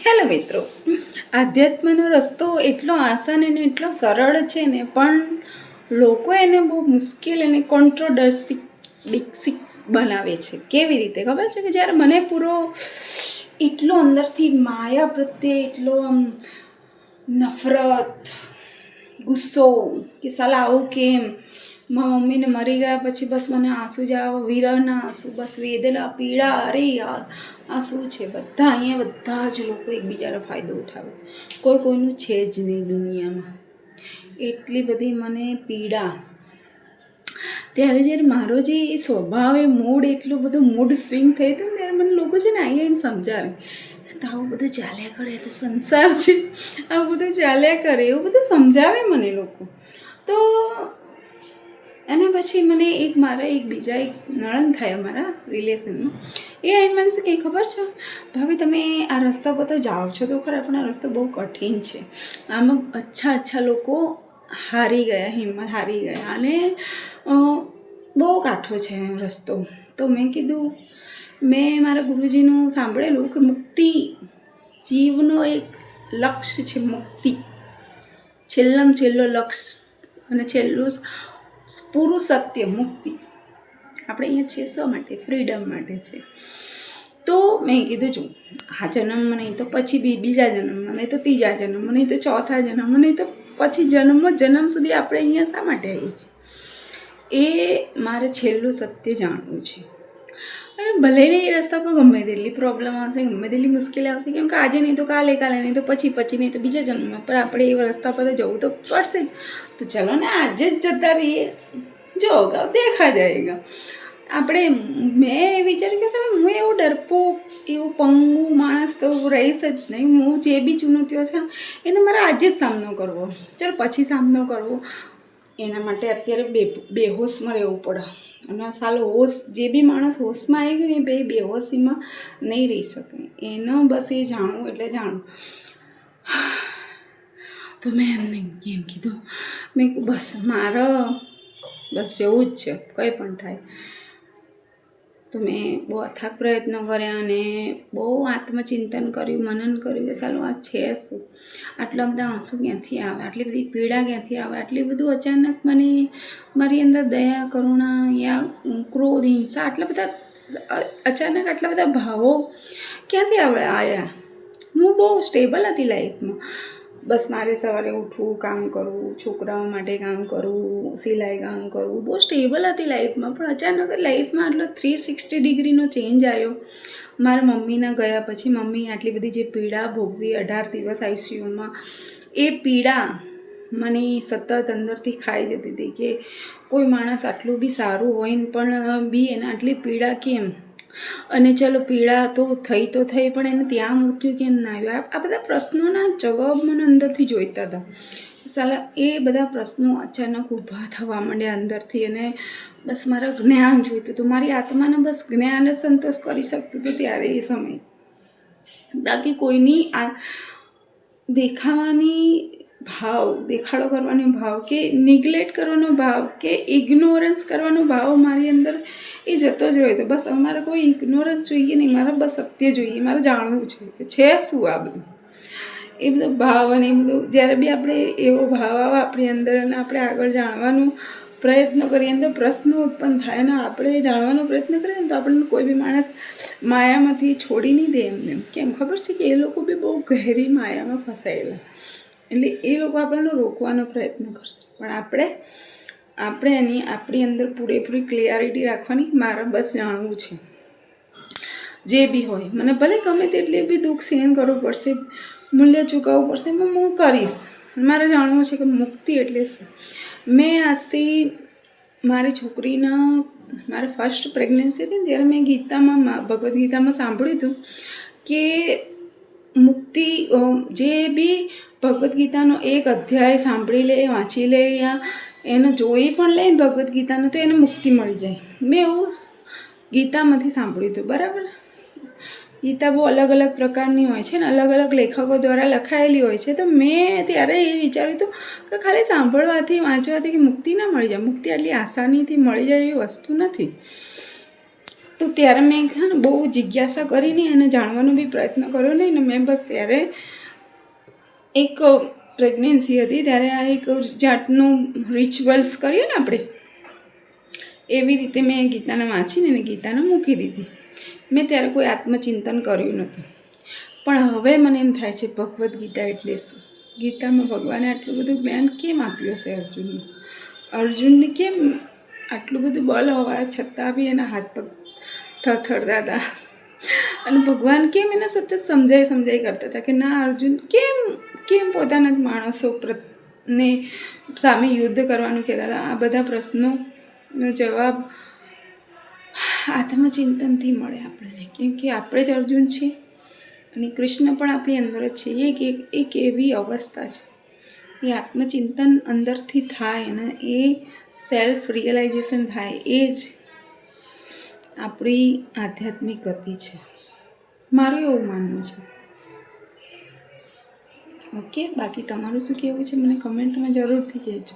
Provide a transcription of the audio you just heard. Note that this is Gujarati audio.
હેલો મિત્રો, આધ્યાત્મનો રસ્તો એટલો આસાન અને એટલો સરળ છે ને, પણ લોકો એને બહુ મુશ્કેલ અને કોન્ટ્રોડર્સિક બનાવે છે. કેવી રીતે ખબર છે કે જ્યારે મને પૂરો એટલો અંદરથી માયા પ્રત્યે એટલો આમ નફરત, ગુસ્સો કે સાલા આવું કેમ, મારા મમ્મીને મરી ગયા પછી બસ મને આંસુ જ આવો, વિરહના આંસુ, બસ વેદના, પીડા. અરે યાર, આ શું છે? અહીંયા બધા જ લોકો એકબીજાનો ફાયદો ઉઠાવે, કોઈ કોઈનું છે જ નહીં દુનિયામાં. એટલી બધી મને પીડા. ત્યારે જ્યારે મારો જે સ્વભાવ એ મૂડ એટલું બધું મૂડ સ્વિંગ થઈ હતું ને, ત્યારે મને લોકો છે ને આવીને સમજાવે તો આવું બધું ચાલ્યા કરે, તો સંસાર છે, આવું બધું ચાલ્યા કરે, એવું બધું સમજાવે મને લોકો. તો એના પછી મને મારા બીજા નણંદ થાય અમારા રિલેશનમાં, એ આવીને મને શું કહે ખબર છે, ભાભી તમે આ રસ્તા પર તો જાઓ છો તો ખરા, પણ આ રસ્તો બહુ કઠિન છે, આમાં અચ્છા લોકો હારી ગયા, હિંમત હારી ગયા, અને બહુ કાઠો છે રસ્તો. તો મેં કીધું, મેં મારા ગુરુજીનું સાંભળેલું કે મુક્તિ જીવનો એક લક્ષ્ય છે, મુક્તિ છેલ્લામાં છેલ્લો લક્ષ્ય અને છેલ્લું પૂરું સત્ય મુક્તિ. આપણે અહીંયા છે શા માટે? ફ્રીડમ માટે છે. તો મેં કીધું છું, આ જન્મમાં નહીં તો પછી બીજા જન્મમાં, નહીં તો ત્રીજા જન્મમાં, નહીં તો ચોથા જન્મમાં, નહીં તો પછી જન્મ સુધી આપણે અહીંયા શા માટે આવીએ છીએ? એ મારે છેલ્લું સત્ય જાણવું છે. અને ભલે ને એ રસ્તા પર ગમે તેટલી પ્રોબ્લેમ આવશે, ગમે તેટલી મુશ્કેલી આવશે, કેમ કે આજે નહીં તો કાલે નહીં તો પછી નહીં તો બીજા જન્મમાં, પણ આપણે એ રસ્તા પર તો જવું તો પડશે જ. તો ચલો ને આજે જ જતા રહીએ, જો દેખા જાયગા. મેં વિચાર્યું કે સાલા હું એવું ડરપોક, એવું પંગુ માણસ તો રહીશ જ નહીં. હું જે બી ચુનૌતીઓ છે એનો મારે આજે જ સામનો કરવો, ચાલો પછી સામનો કરવો. એના માટે અત્યારે બેહોશમાં રહેવું પડે. અને સાલો જે બી માણસ હોશમાં આવી ગયું ને, બેહોશીમાં નહીં રહી શકે. એનો બસ એ જાણવું એટલે જાણવું. તો મેં એમને એમ કીધું, મેં બસ જવું જ છે, કંઈ પણ થાય. તો મેં બહુ અથાગ પ્રયત્નો કર્યા અને બહુ આત્મચિંતન કર્યું, મનન કર્યું કે સાલું આ છે શું? આટલા બધા આંસુ ક્યાંથી આવે? આટલી બધી પીડા ક્યાંથી આવે? આટલી બધું અચાનક મને મારી અંદર દયા, કરુણા, યા ક્રોધ, હિંસા, આટલા બધા અચાનક આટલા બધા ભાવો ક્યાંથી આવ્યા? હું બહુ સ્ટેબલ હતી લાઈફમાં. બસ મારે સવારે ઉઠવું, કામ કરવું, છોકરાઓ માટે કામ કરવું, સિલાઈ કામ કરવું, બહુ સ્ટેબલ હતી લાઈફમાં. પણ અચાનક લાઈફમાં આટલો 360 ડિગ્રીનો ચેન્જ આવ્યો મારા મમ્મીના ગયા પછી. મમ્મી આટલી બધી જે પીડા ભોગવી, 18 દિવસ આઈસીયુમાં, એ પીડા મને સતત અંદરથી ખાઈ જતી હતી કે કોઈ માણસ આટલું બી સારું હોય ને પણ બી એને આટલી પીડા કેમ? અને ચલો પીડા તો થઈ, પણ એને ત્યાં મૃત્યુ કેમ ના આવ્યું? આ બધા પ્રશ્નોના જવાબ મને અંદરથી જોઈતા હતા. સાલા એ બધા પ્રશ્નો અચાનક ઊભા થવા માંડ્યા અંદરથી, અને બસ મારા જ્ઞાન જોઈતું હતું. મારી આત્માને બસ જ્ઞાન જ સંતોષ કરી શકતું હતું ત્યારે એ સમય. બાકી કોઈની આ દેખાડો કરવાનો ભાવ કે નિગ્લેક્ટ કરવાનો ભાવ કે ઇગ્નોરન્સ કરવાનો ભાવ મારી અંદર એ જતો જ રહ્યો હતો. બસ અમારે કોઈ ઇગ્નોરન્સ જોઈએ નહીં, મારે બસ સત્ય જોઈએ, મારે જાણવું છે શું આ બધું. એ બધો ભાવ અને એ બધું જ્યારે બી આપણે એવો ભાવ આવે આપણી અંદર અને આપણે આગળ જાણવાનો પ્રયત્ન કરીએ તો પ્રશ્નો ઉત્પન્ન થાય, અને આપણે જાણવાનો પ્રયત્ન કરીએ ને તો આપણને કોઈ બી માણસ માયામાંથી છોડી નહીં દે એમને. કેમ ખબર છે કે એ લોકો બી બહુ ગહેરી માયામાં ફસાયેલા, એટલે એ લોકો આપણને રોકવાનો પ્રયત્ન કરશે. પણ આપણે આપણી અંદર પૂરેપૂરી ક્લિયરિટી રાખવાની. મારે બસ જાણવું છે જે બી હોય, મને ભલે ગમે તેટલી બી દુઃખ સહન કરવું પડશે, મૂલ્ય ચૂકવવું પડશે, હું કરીશ. મારે જાણવું છે કે મુક્તિ એટલે શું. મેં આજથી મારી છોકરીના મારે ફર્સ્ટ પ્રેગ્નન્સી હતી ને ત્યારે મેં ભગવદ્ ગીતામાં સાંભળ્યું હતું કે મુક્તિ, જે બી ભગવદ્ ગીતાનો એક અધ્યાય સાંભળી લે, વાંચી લે, યા એને જોઈ પણ લે ભગવદ્ ગીતાને, તો એને મુક્તિ મળી જાય. મેં એવું ગીતામાંથી સાંભળ્યું હતું. બરાબર, ગીતા બહુ અલગ અલગ પ્રકારની હોય છે ને, અલગ અલગ લેખકો દ્વારા લખાયેલી હોય છે. તો મેં ત્યારે એ વિચાર્યું હતું કે ખાલી સાંભળવાથી, વાંચવાથી કે મુક્તિ ના મળી જાય. મુક્તિ આટલી આસાનીથી મળી જાય એવી વસ્તુ નથી. તો ત્યારે મેં છે ને બહુ જિજ્ઞાસા કરીને અને જાણવાનો બી પ્રયત્ન કર્યો નહીં ને મેં બસ ત્યારે એક પ્રેગ્નન્સી હતી ત્યારે આ એક જાતનું રિચ્યુઅલ્સ કરીએ ને આપણે એવી રીતે મેં ગીતાને વાંચીને એને ગીતાને મૂકી દીધી. મેં ત્યારે કોઈ આત્મચિંતન કર્યું નહોતું. પણ હવે મને એમ થાય છે ભગવદ્ ગીતા એટલે શું? ગીતામાં ભગવાને આટલું બધું જ્ઞાન કેમ આપ્યું હશે અર્જુનને? અર્જુનને કેમ આટલું બધું બળ હોવા છતાં બી એના હાથ પગ થરથરતા હતા? અને ભગવાન કેમ એને સતત સમજાઈ કરતા હતા કે ના અર્જુન કેમ પોતાના માણસો ને સામે યુદ્ધ કરવાનું કહેતા હતા? આ બધા પ્રશ્નોનો જવાબ આત્મચિંતનથી મળે આપણને, કેમ કે આપણે જ અર્જુન છીએ અને કૃષ્ણ પણ આપણી અંદર જ છે. એક એવી અવસ્થા છે એ આત્મચિંતન અંદરથી થાય અને એ સેલ્ફ રિયલાઇઝેશન થાય, એ જ આપણી આધ્યાત્મિક ગતિ છે, મારું એવું માનવું છે. ઓકે, બાકી તમારું શું કહેવું છે મને કમેન્ટમાં જરૂરથી કહેજો.